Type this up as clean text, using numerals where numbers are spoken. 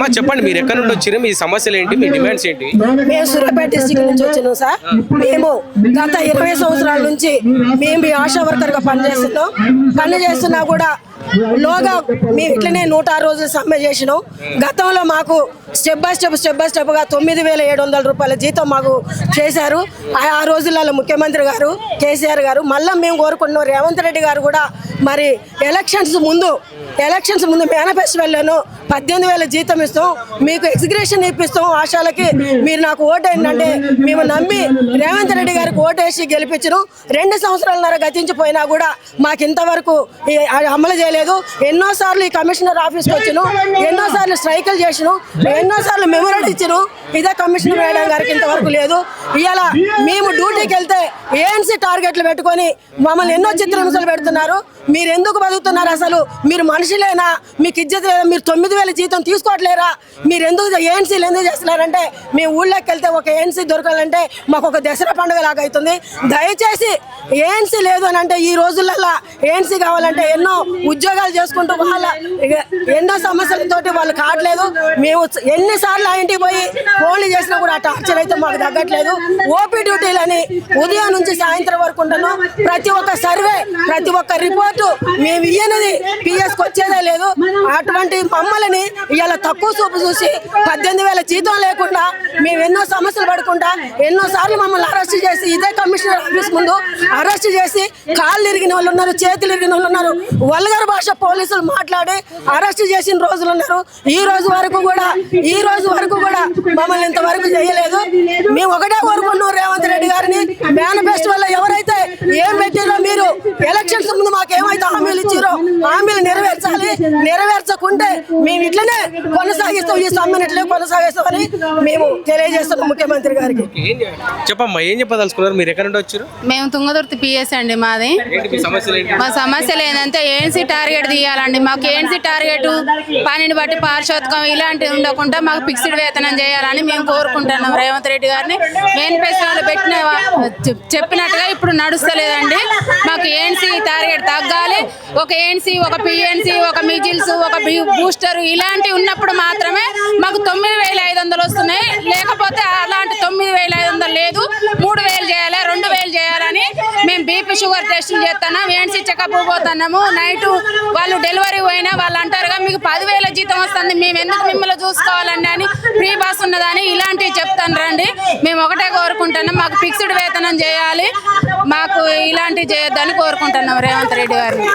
అమ్మా చెప్పండి, మీరు ఎక్కడ నుండి వచ్చారు, మీ సమస్యలు ఏంటి, మీ డిమాండ్స్ ఏంటి? మేము సూర్యాపేట డిస్ట్రిక్ట్ నుంచి వచ్చినాం సార్. మేము గత 20 సంవత్సరాల నుంచి మేము ఆశా వర్కర్గా పనిచేస్తున్నా కూడా లోగా మేము ఇట్లనే 106 రోజులు సమ్మె చేసినాం. గతంలో మాకు స్టెప్ బై స్టెప్గా 9,700 రూపాయల జీతం మాకు చేశారు. ఆ రోజులలో ముఖ్యమంత్రి గారు కేసీఆర్ గారు. మళ్ళీ మేము కోరుకుంటున్నాం రేవంత్ రెడ్డి గారు కూడా మరి ఎలక్షన్స్ ముందు మేనిఫెస్టోలోనూ 18,000 జీతం ఇస్తాం, మీకు ఎగ్జిగ్రేషన్ ఇప్పిస్తాం ఆశాలకి, మీరు నాకు ఓటు ఏంటంటే మేము నమ్మి రేవంత్ రెడ్డి గారికి ఓటేసి గెలిపించను. 2 సంవత్సరాలన్నర గతించిపోయినా కూడా మాకు ఇంతవరకు అమలు చేయలేదు. ఎన్నోసార్లు ఈ కమిషనర్ ఆఫీస్కి వచ్చినాం, ఎన్నోసార్లు స్ట్రైకులు చేసినాం, ఎన్నోసార్లు మెమోరాండం ఇచ్చినాం. ఇదే కమిషనర్ మేడం గారికి ఇంతవరకు లేదు. ఇవాళ మేము డ్యూటీకి వెళ్తే ఏఎన్సీ టార్గెట్లు పెట్టుకొని మమ్మల్ని ఎన్నో చిత్రహింసలు పెడుతున్నారు. మీరు ఎందుకు బతుకుతున్నారు? అసలు మీరు మనుషులేనా? మీకు ఇజ్జత్ లేదా? మీరు 9,000 జీతం తీసుకోవట్లేరా? మీరు ఎందుకు ఏఎన్సీలు ఎందుకు చేస్తున్నారంటే మేము ఊళ్ళోకి వెళ్తే ఒక ఏఎన్సీ దొరకాలంటే మాకు ఒక దసరా పండుగ లాగా అవుతుంది. దయచేసి ఏఎన్సీ లేదు అని అంటే ఈ రోజులలో ఏఎన్సీ కావాలంటే ఎన్నో ఉద్యోగాలు చేసుకుంటూ వాళ్ళ ఎన్నో సమస్యలతోటి వాళ్ళు కావట్లేదు. మేము ఎన్నిసార్లు ఆ ఇంటికి పోయి ఫోన్లు చేసినా కూడా టార్చర్ అయితే మాకు తగ్గట్లేదు. ఓపీ డ్యూటీలని ఉదయం నుంచి సాయంత్రం వరకు ఉంటున్నాం. ప్రతి ఒక్క సర్వే, ప్రతి ఒక్క రిపోర్టు మేము ఇయ్యనది పిఎస్కి వచ్చేదే లేదు. అటువంటి మమ్మల్ని ఇవాళ తక్కువ చూపు చూసి 18,000 జీతం లేకుండా మేము ఎన్నో సమస్యలు పడుకుంటా ఎన్నోసార్లు మమ్మల్ని అరెస్ట్ చేసి ఇదే కమిషనర్ ఆఫీస్ ముందు అరెస్ట్ చేసి కాళ్ళు ఇరిగిన వాళ్ళు ఉన్నారు, చేతులు ఇరిగిన వాళ్ళు ఉన్నారు. వల్గర్ భాష పోలీసులు మాట్లాడి అరెస్ట్ చేసిన రోజులు ఉన్నారు. ఈ రోజు వరకు కూడా మమ్మల్ని ఇంతవరకు చేయలేదు. మేము ఒకటే కోరుకున్నాం రేవంత్ రెడ్డి గారిని, మేనిఫెస్టోలో ఎవరైతే ఏం పెట్టారో మీరు ఎలక్షన్స్ ముందు మాకేమైతే హామీలు ఇచ్చారో హామీలు నెరవేర్చాలి. నెరవేర్చకుంటే మేము ఇట్లనే కొనసాగిస్తాం, ఈ సమ్మెను ఇట్లనే కొనసాగిస్తామని మేము తెలియజేస్తున్నాం ముఖ్యమంత్రి గారికి. చెప్పమ్మా, ఏం చెప్పదలుచుకున్నారు, మీరు ఎక్కడ నుండి వచ్చారు? మేము తుంగదుర్తి పిఎస్ అండి మాది. మా సమస్యలు ఏంటంటే ఏఎన్సీ టార్గెట్ తీయాలండి. మాకు ఏఎన్సీ టార్గెట్ పనిని బట్టి పారిశోధకం ఇలాంటివి ఉండకుండా మాకు ఫిక్స్డ్ వేతనం చేయాలని మేము కోరుకుంటున్నాం రేవంత్ రెడ్డి గారిని. మేనిఫెస్టోలో చెప్పినట్టుగా ఇప్పుడు నడుస్తలేదండి. మాకు ఏఎన్సీ టార్గెట్ తగ్గాలి. ఒక ఏఎన్సీ, ఒక పిఎన్సీ, ఒక మిజిల్స్, ఒక బూస్టర్ ఇలాంటివి ఉన్నప్పుడు మాత్రమే మాకు 9,500 వస్తున్నాయి. లేకపోతే అలాంటి 9,500 లేదు, 3,000 చేయాలి, 2,000 చేయాలని మేము బీపీ షుగర్ టెస్టులు చేస్తున్నాం, ఏఎన్సీ చెకప్ పోతున్నాము. నైట్ వాళ్ళు డెలివరీ పోయినా వాళ్ళు అంటారుగా మీకు 10,000 జీతం వస్తుంది, మేము ఎందుకు మిమ్మల్ని చూసుకోవాలండి అని, ఫ్రీ బాస్ ఉన్నదని ఇలాంటివి చెప్తాను రండి. మేము ఒకటే కోరుకుంటున్నాం, మాకు ఫిక్స్డ్ వేతనం చేయాలి, మాకు ఇలాంటివి చేయొద్దని కోరుకుంటున్నాం రేవంత్ రెడ్డి గారిని.